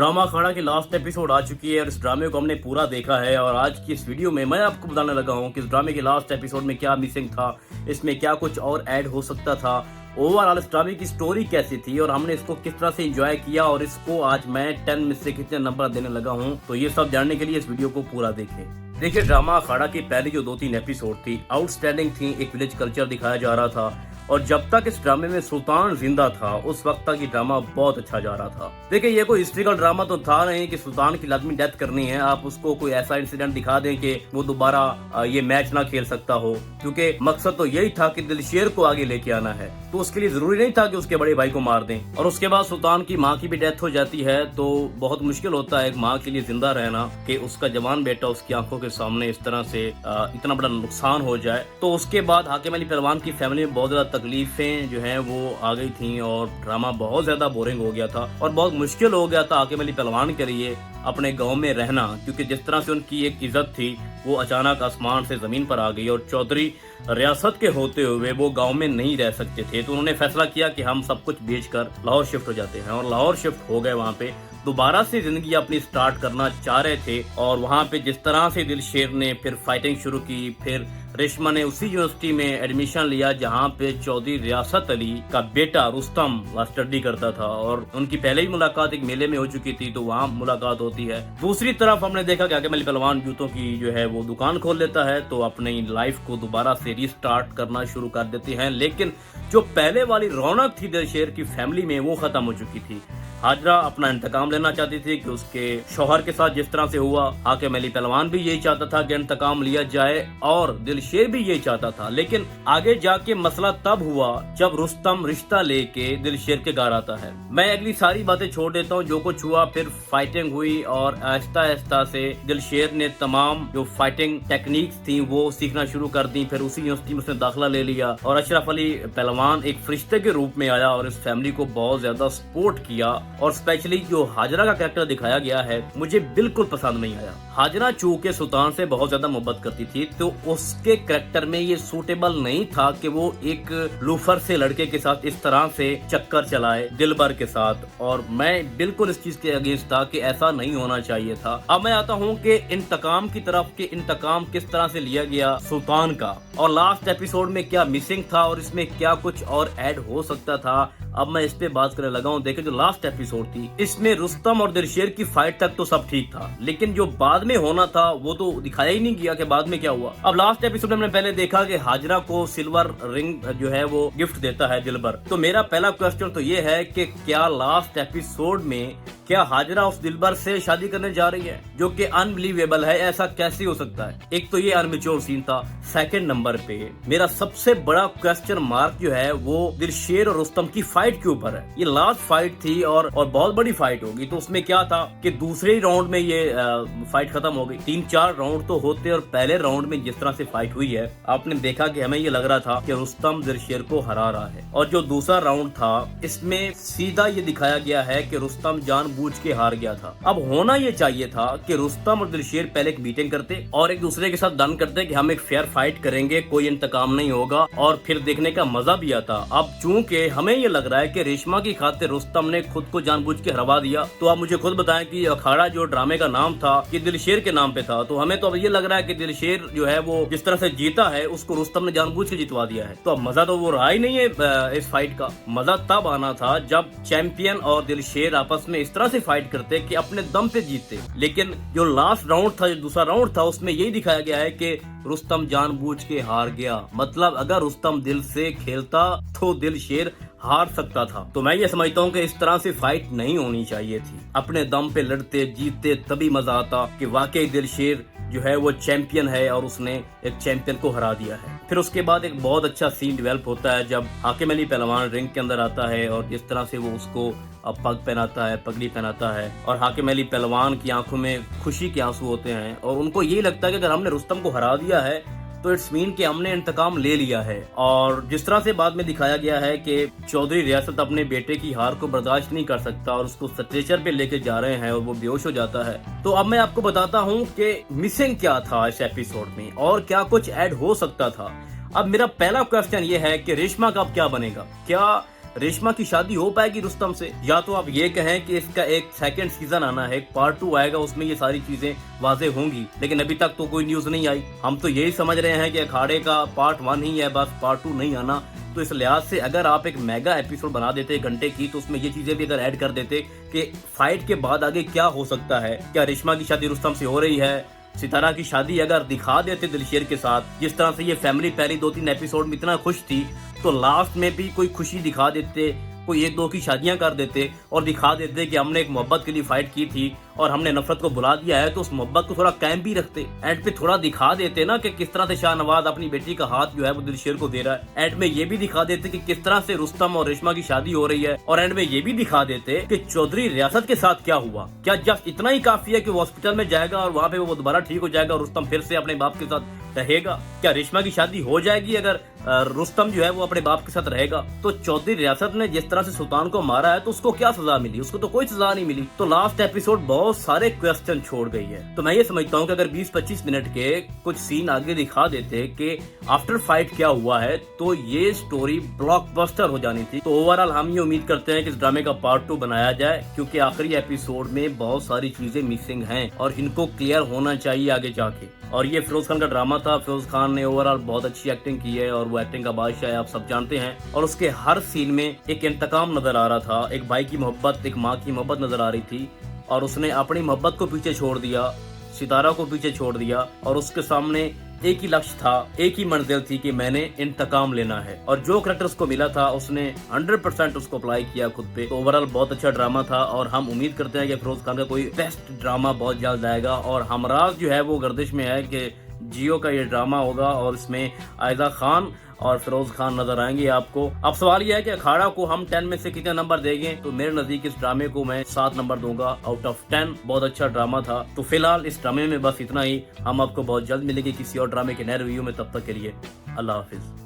Drama अखाड़ा की last episode आ चुकी है और इस ड्रामे को हमने पूरा देखा है। और आज की इस वीडियो में मैं आपको बताने लगा हूँ कि इस ड्रामे के लास्ट एपिसोड में क्या मिसिंग था, इसमें क्या कुछ और ऐड हो सकता था, ओवरऑल इस ड्रामे की स्टोरी कैसी थी और हमने इसको किस तरह से एंजॉय किया और इसको आज मैं 10 में से कितने नंबर देने लगा हूँ। तो ये सब जानने के लिए इस वीडियो को पूरा देखें। देखिए, ड्रामा अखाड़ा की पहली जो 2-3 एपिसोड थी आउटस्टैंडिंग थी। एक विलेज कल्चर दिखाया जा रहा था और जब तक इस ड्रामे में सुल्तान जिंदा था उस वक्त तक ये ड्रामा बहुत अच्छा जा रहा था। देखिए, ये कोई हिस्ट्रिकल ड्रामा तो था नहीं कि सुल्तान की लाजमी डेथ करनी है, आप उसको कोई ऐसा इंसिडेंट दिखा दें कि वो दोबारा ये मैच ना खेल सकता हो, क्योंकि मकसद तो यही था कि दिलशेर को आगे लेके आना है। तो उसके लिए जरूरी नहीं था कि उसके बड़े भाई को मार दें। और उसके बाद सुल्तान की माँ की भी डेथ हो जाती है तो बहुत मुश्किल होता है एक माँ के लिए जिंदा रहना कि उसका जवान बेटा उसकी आंखों के सामने इस तरह से इतना बड़ा नुकसान हो जाए। तो उसके बाद हाकिम अली पहलवान की फैमिली में बहुत ज्यादा तकलीफें जो हैं वो आ गई थी और ड्रामा बहुत ज्यादा बोरिंग हो गया था और बहुत मुश्किल हो गया था हाकिम अली पहलवान के लिए अपने गांव में रहना, क्योंकि जिस तरह से उनकी एक इज्जत थी वो अचानक आसमान से जमीन पर आ गई और चौधरी रियासत के होते हुए वो गांव में नहीं रह सकते थे। तो उन्होंने फैसला किया कि हम सब कुछ बेचकर लाहौर शिफ्ट हो जाते हैं और लाहौर शिफ्ट हो गए। वहां पे दोबारा से जिंदगी अपनी स्टार्ट करना चाह रहे थे और वहां पे जिस तरह से दिलशेर ने फिर फाइटिंग शुरू की, फिर रेशमा ने उसी यूनिवर्सिटी में एडमिशन लिया जहां पे चौधरी रियासत अली का बेटा रुस्तम स्टडी करता था और उनकी पहले ही मुलाकात एक मेले में हो चुकी थी, तो वहां मुलाकात होती है। दूसरी तरफ हमने देखा कि हाकिम अली पहलवान जूतों की जो है वो दुकान खोल लेता है, तो अपनी लाइफ को दोबारा से रीस्टार्ट करना शुरू कर देते हैं। लेकिन जो पहले वाली रौनक थी दिलशेर की फैमिली में वो खत्म हो चुकी थी। हाजरा अपना इंतकाम लेना चाहती थी कि उसके शौहर के साथ जिस तरह से हुआ, हाकिम अली पहलवान भी यही चाहता था कि इंतकाम लिया जाए और दिलशेर भी यही चाहता था। लेकिन आगे जाके मसला तब हुआ जब रुस्तम रिश्ता लेके दिलशेर के घर आता है। मैं अगली सारी बातें छोड़ देता हूँ, जो कुछ हुआ फिर फाइटिंग हुई और आहिस्ता आहिस्ता से दिलशेर ने तमाम जो फाइटिंग टेक्निक्स थी वो सीखना शुरू कर दी। फिर उसी यूनिवर्सिटी में उसने दाखिला ले लिया और अशरफ अली पहलवान एक फरिश्ते के रूप में आया और इस फैमिली को बहुत ज्यादा सपोर्ट किया। और स्पेशली जो हाजरा का कैरेक्टर दिखाया गया है मुझे बिल्कुल पसंद नहीं आया। हाजरा चूंकि सुल्तान से बहुत ज्यादा मोहब्बत करती थी तो उसके कैरेक्टर में ये सूटेबल नहीं था कि वो एक लूफर से लड़के के साथ इस तरह से चक्कर चलाए दिलबर के साथ, और मैं बिल्कुल इस चीज के अगेंस्ट था कि ऐसा नहीं होना चाहिए था। अब मैं आता हूँ कि इंतकाम की तरफ कि इंतकाम किस तरह से लिया गया सुल्तान का और लास्ट एपिसोड में क्या मिसिंग था और इसमें क्या कुछ और ऐड हो सकता था। अब मैं इस पे बात करने लगा हूँ। देखिए, जो लास्ट एपिसोड थी इसमें रुस्तम और दिलशेर की फाइट तक तो सब ठीक था, लेकिन जो बाद में होना था वो तो दिखाया ही नहीं गया कि बाद में क्या हुआ। अब लास्ट एपिसोड में हमने पहले देखा कि हाजरा को सिल्वर रिंग जो है वो गिफ्ट देता है दिलबर। तो मेरा पहला क्वेश्चन तो ये है कि क्या लास्ट एपिसोड में क्या हाजरा उस दिलबर से शादी करने जा रही है, जो कि अनबिलीवेबल है। ऐसा कैसे हो सकता है? एक तो ये अनमेच्योर सीन था। सेकंड नंबर पे मेरा सबसे बड़ा क्वेश्चन मार्क जो है वो दिलशेर और रुस्तम की फाइट के ऊपर है। ये लास्ट फाइट थी और बहुत बड़ी फाइट होगी, तो उसमें क्या था कि दूसरे राउंड में ये फाइट खत्म हो गई। 3-4 राउंड तो होते और पहले राउंड में जिस तरह से फाइट हुई है आपने देखा कि हमें ये लग रहा था कि रुस्तम दिलशेर को हरा रहा है। और जो दूसरा राउंड था इसमें सीधा ये दिखाया गया है कि रुस्तम जानबूझ के हार गया था। अब होना ये चाहिए था कि रुस्तम और दिलशेर पहले एक मीटिंग करते और एक दूसरे के साथ डन करते कि हम एक फेयर फाइट करेंगे, कोई इंतकाम नहीं होगा और फिर देखने का मजा भी आता। अब चूंकि हमें ये लग रहा है कि रेशमा की खातिर रुस्तम ने खुद को जानबूझ के हरवा दिया, तो आप मुझे खुद बताएं कि अखाड़ा जो ड्रामे का नाम था कि दिलशेर के नाम पे था, तो हमें तो अब ये लग रहा है कि दिलशेर जो है वो जिस तरह से जीता है उसको रुस्तम ने जानबूझ के जितवा दिया है। तो अब मजा तो वो रहा ही नहीं है। इस फाइट का मजा तब आना था जब चैंपियन और दिलशेर आपस में इस तरह से फाइट करते कि अपने दम पे जीतते। लेकिन जो लास्ट राउंड था, जो दूसरा राउंड था, उसमें यही दिखाया गया है कि रुस्तम जानबूझ के हार गया। मतलब अगर रुस्तम दिल से खेलता तो दिलशेर हार सकता था। तो मैं ये समझता हूँ कि इस तरह से फाइट नहीं होनी चाहिए थी। अपने दम पे लड़ते जीतते तभी मजा आता कि वाकई दिलशेर जो है वो चैंपियन है और उसने एक चैंपियन को हरा दिया है। फिर उसके बाद एक बहुत अच्छा सीन डेवलप होता है जब हाकिम अली पहलवान रिंग के अंदर आता है और जिस तरह से वो उसको पग पहनाता है, पगड़ी पहनाता है और हाकिम अली पहलवान की आंखों में खुशी के आंसू होते हैं और उनको यही लगता है कि अगर हमने रुस्तम को हरा दिया है तो इट्स मीन कि हमने इंतकाम ले लिया है। और जिस तरह से बाद में दिखाया गया है कि चौधरी रियासत अपने बेटे की हार को बर्दाश्त नहीं कर सकता और उसको स्ट्रेचर पे लेके जा रहे हैं और वो बेहोश हो जाता है। तो अब मैं आपको बताता हूँ कि मिसिंग क्या था इस एपिसोड में और क्या कुछ ऐड हो सकता था। अब मेरा पहला क्वेश्चन ये है कि रेशमा का अब क्या बनेगा। क्या रेशमा की शादी हो पाएगी रुस्तम से, या तो आप ये कहें कि इसका एक सेकंड सीजन आना है, एक पार्ट 2 आएगा, उसमें ये सारी चीजें वाज़ेह होंगी। लेकिन अभी तक तो कोई न्यूज नहीं आई। हम तो यही समझ रहे हैं कि अखाड़े का पार्ट 1 ही है, बस पार्ट 2 नहीं आना। तो इस लिहाज से अगर आप एक मेगा एपिसोड बना देते घंटे की, तो उसमें ये चीजें भी अगर ऐड कर देते कि फाइट के बाद आगे क्या हो सकता है, क्या रेशमा की शादी रुस्तम से हो रही है, सितारा की शादी अगर दिखा देते दिलशेर के साथ, जिस तरह से ये फैमिली पहली 2-3 एपिसोड में इतना खुश थी, तो लास्ट में भी कोई खुशी दिखा देते, कोई 1-2 की शादियां कर देते और दिखा देते कि हमने एक मोहब्बत के लिए फाइट की थी और हमने नफरत को भुला दिया है, तो उस मोहब्बत को थोड़ा कायम भी रखते। एंड पे थोड़ा दिखा देते ना कि किस तरह से शाहनवाज अपनी बेटी का हाथ जो है वो दिलशेर को दे रहा है। एंड में ये भी दिखा देते कि किस तरह से रुस्तम और रेशमा की शादी हो रही है, और एंड में ये भी दिखा देते कि चौधरी रियासत के साथ क्या हुआ। क्या जस्ट इतना ही काफी है कि वो हॉस्पिटल में जाएगा और वहाँ पे वो दोबारा ठीक हो जाएगा और रुस्तम फिर से अपने बाप के साथ रहेगा? क्या रेशमा की शादी हो जाएगी अगर रुस्तम जो है वो अपने बाप के साथ रहेगा? तो चौधरी रियासत ने जिस तरह से सुल्तान को मारा है, तो उसको क्या सजा मिली? उसको तो कोई सजा नहीं मिली। तो लास्ट एपिसोड बहुत सारे क्वेश्चन छोड़ गई है। तो मैं ये समझता हूँ कि अगर 20-25 मिनट के कुछ सीन आगे दिखा देते कि आफ्टर फाइट क्या हुआ है, तो ये स्टोरी ब्लॉकबस्टर हो जानी थी। तो ओवरऑल हम ये उम्मीद करते हैं कि इस ड्रामे का पार्ट 2 बनाया जाए, क्योंकि आखिरी एपिसोड में बहुत सारी चीजें मिसिंग हैं और इनको क्लियर होना चाहिए आगे जाके। और ये फिरोज खान का ड्रामा था। फिरोज खान ने ओवरऑल बहुत अच्छी एक्टिंग की है और वो एक्टिंग का बादशाह है, आप सब जानते हैं। और उसके हर सीन में एक इंतकाम नजर आ रहा था, एक भाई की मोहब्बत, एक माँ की मोहब्बत नजर आ रही थी, और उसने अपनी मोहब्बत को पीछे छोड़ दिया, सितारा को पीछे छोड़ दिया, और उसके सामने एक ही लक्ष्य था, एक ही मंजिल थी कि मैंने इंतकाम लेना है। और जो करेक्टर उसको मिला था उसने 100% उसको अप्लाई किया खुद पे। तो ओवरऑल बहुत अच्छा ड्रामा था और हम उम्मीद करते हैं कि फिरोज खान का कोई बेस्ट ड्रामा बहुत जल्द आएगा। और हमराज जो है वो गर्दिश में है कि जियो का ये ड्रामा होगा और इसमें आयजा खान और फिरोज खान नजर आएंगे आपको। अब सवाल यह है कि अखाड़ा को हम 10 में से कितने नंबर देंगे? तो मेरे नजदीक इस ड्रामे को मैं 7 नंबर दूंगा आउट ऑफ 10। बहुत अच्छा ड्रामा था। तो फिलहाल इस ड्रामे में बस इतना ही। हम आपको बहुत जल्द मिलेंगे किसी और ड्रामे के नए रिव्यू में। तब तक के लिए अल्लाह हाफिज।